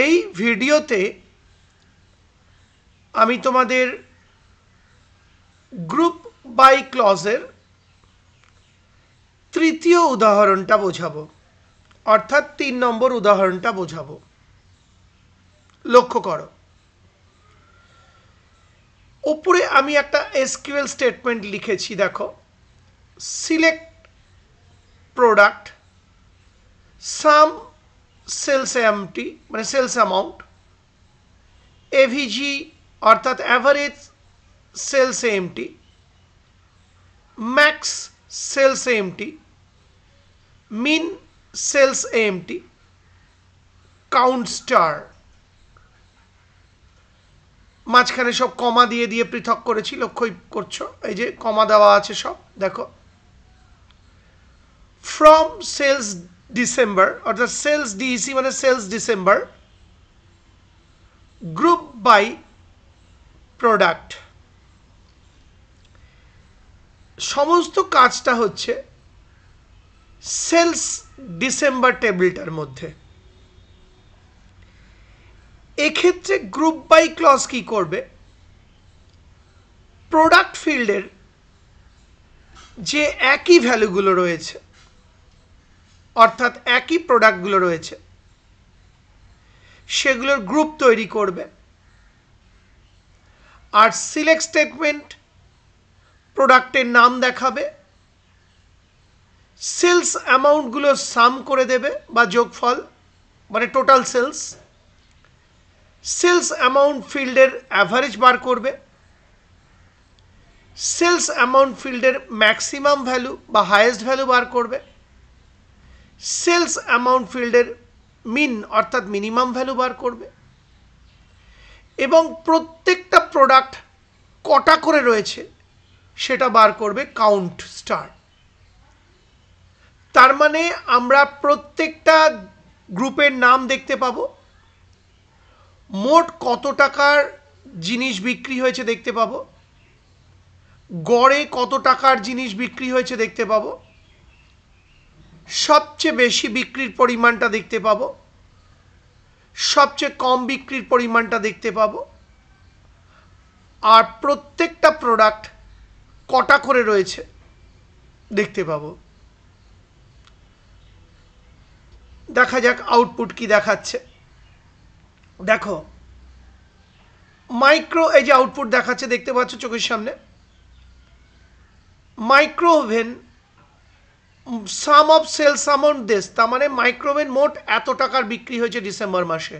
এই ভিডিওতে আমি তোমাদের গ্রুপ বাই ক্লজের তৃতীয় উদাহরণটা বোঝাবো, অর্থাৎ 3 নম্বর উদাহরণটা বোঝাবো। লক্ষ্য করো, উপরে আমি একটা এসকিউএল স্টেটমেন্ট লিখেছি, দেখো, select product sum sales MT মানে সেলস অ্যামাউন্ট, এভিজি অর্থাৎ average sales MT, max sales MT, min sales MT, count star. মাঝখানে সব কমা দিয়ে দিয়ে পৃথক করেছি, লক্ষ্য করছো, এই যে কমা দেওয়া আছে সব, দেখো। ফ্রম সেলস ডিসেম্বর অর্থাৎ সেলস ডিইসি মানে sales December, group by product. সমস্ত কাজটা হচ্ছে সেলস ডিসেম্বর টেবিলটার মধ্যে। এক্ষেত্রে গ্রুপ বাই ক্লজ কি করবে, প্রোডাক্ট ফিল্ডের যে একই ভ্যালুগুলো রয়েছে, অর্থাৎ একই প্রোডাক্টগুলো রয়েছে, সেগুলোর গ্রুপ তৈরি করবে। আর সিলেক্ট স্টেটমেন্ট প্রোডাক্টের নাম দেখাবে, সেলস অ্যামাউন্টগুলো সাম করে দেবে বা যোগফল মানে টোটাল সেলস, সেলস অ্যামাউন্ট ফিল্ডের অ্যাভারেজ বার করবে, সেলস অ্যামাউন্ট ফিল্ডের ম্যাক্সিমাম ভ্যালু বা হাইয়েস্ট ভ্যালু বার করবে, সেলস অ্যামাউন্ট ফিল্ডের মিন অর্থাৎ মিনিমাম ভ্যালু বার করবে, এবং প্রত্যেকটা প্রোডাক্ট কটা করে রয়েছে সেটা বার করবে কাউন্ট স্টার। তার মানে আমরা প্রত্যেকটা গ্রুপের নাম দেখতে পাবো, মোট কত টাকার জিনিস বিক্রি হয়েছে দেখতে পাবো, গড়ে কত টাকার জিনিস বিক্রি হয়েছে দেখতে পাবো, সবচেয়ে বেশি বিক্রির পরিমাণটা দেখতে পাবো, সবচেয়ে কম বিক্রির পরিমাণটা দেখতে পাবো, আর প্রত্যেকটা প্রোডাক্ট কটা করে রয়েছে দেখতে পাবো। দেখা যাক আউটপুট কি দেখাচ্ছে। দেখো, মাইক্রো, এই যে আউটপুট দেখাচ্ছে দেখতে পাচ্ছ চোখের সামনে, micro oven sum of sales amount this, তার মানে মাইক্রো ওভেন মোট এত টাকার বিক্রি হয়েছে ডিসেম্বর মাসে,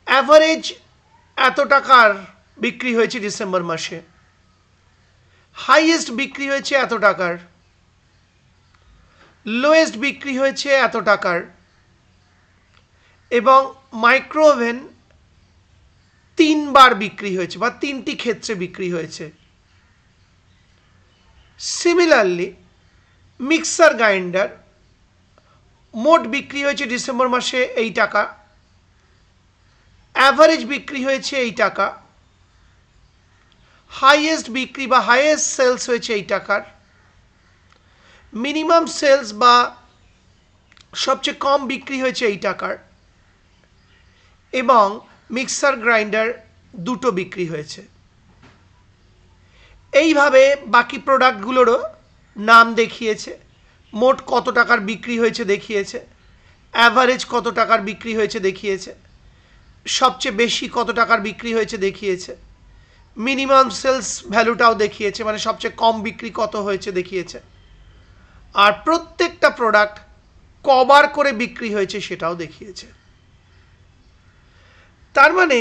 অ্যাভারেজ এত টাকার বিক্রি হয়েছে ডিসেম্বর মাসে, হাইয়েস্ট বিক্রি হয়েছে এত টাকার, লোয়েস্ট বিক্রি হয়েছে এত টাকার, এবং মাইক্রো ওভেন 3 বার বিক্রি হয়েছে বা 3টি ক্ষেত্রে বিক্রি হয়েছে। সিমিলারলি মিক্সার গ্রাইন্ডার মোট বিক্রি হয়েছে ডিসেম্বর মাসে এই টাকা, অ্যাভারেজ বিক্রি হয়েছে এই টাকা, হাইয়েস্ট বিক্রি বা হাইয়েস্ট সেলস হয়েছে এই টাকার, মিনিমাম সেলস বা সবচেয়ে কম বিক্রি হয়েছে এই টাকার, এবং মিক্সার গ্রাইন্ডার 2টো বিক্রি হয়েছে। এইভাবে বাকি প্রোডাক্টগুলোরও নাম দেখিয়েছে, মোট কত টাকার বিক্রি হয়েছে দেখিয়েছে, অ্যাভারেজ কত টাকার বিক্রি হয়েছে দেখিয়েছে, সবচেয়ে বেশি কত টাকার বিক্রি হয়েছে দেখিয়েছে, মিনিমাম সেলস ভ্যালুটাও দেখিয়েছে, মানে সবচেয়ে কম বিক্রি কত হয়েছে দেখিয়েছে, আর প্রত্যেকটা প্রোডাক্ট কবার করে বিক্রি হয়েছে সেটাও দেখিয়েছে। তার মানে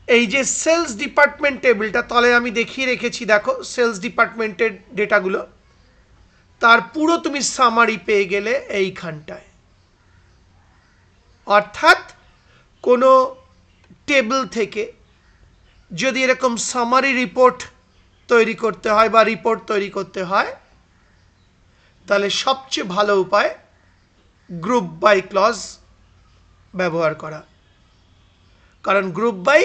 এই যে সেলস ডিপার্টমেন্ট টেবিলটা তলে আমি দেখিয়ে রেখেছি, দেখো সেলস ডিপার্টমেন্টের ডেটাগুলো, তার পুরো তুমি সামারি পেয়ে গেলে এইখানটায়। অর্থাৎ কোনো টেবিল থেকে যদি এরকম সামারি রিপোর্ট তৈরি করতে হয় বা রিপোর্ট তৈরি করতে হয়, তাহলে সবচেয়ে ভালো উপায় গ্রুপ বাই ক্লজ ব্যবহার করা। কারণ গ্রুপ বাই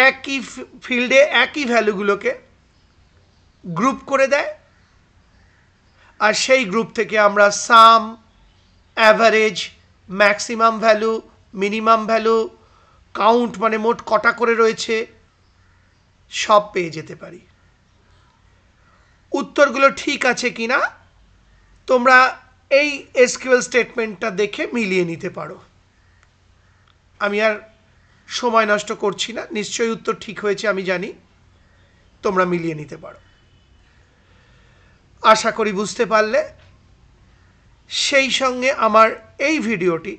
একই ফিল্ডে একই ভ্যালুগুলোকে গ্রুপ করে দেয়, আর সেই গ্রুপ থেকে আমরা sum, average, maximum value, minimum value, count মানে মোট কটা করে রয়েছে, সব পেয়ে যেতে পারি। উত্তরগুলো ঠিক আছে কিনা তোমরা এই এসকিউএল স্টেটমেন্টটা দেখে মিলিয়ে নিতে পারো। আমি আর সময় নষ্ট করছি না, নিশ্চয়ই উত্তর ঠিক হয়েছে আমি জানি, তোমরা মিলিয়ে নিতে পারো। আশা করি বুঝতে পারলে। সেই সঙ্গে আমার এই ভিডিওটি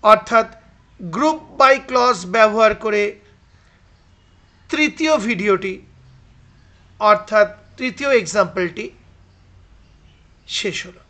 অর্থাৎ গ্রুপ বাই ক্লজ ব্যবহার করে তৃতীয় ভিডিওটি অর্থাৎ তৃতীয় এক্সাম্পলটি শেষ হলো।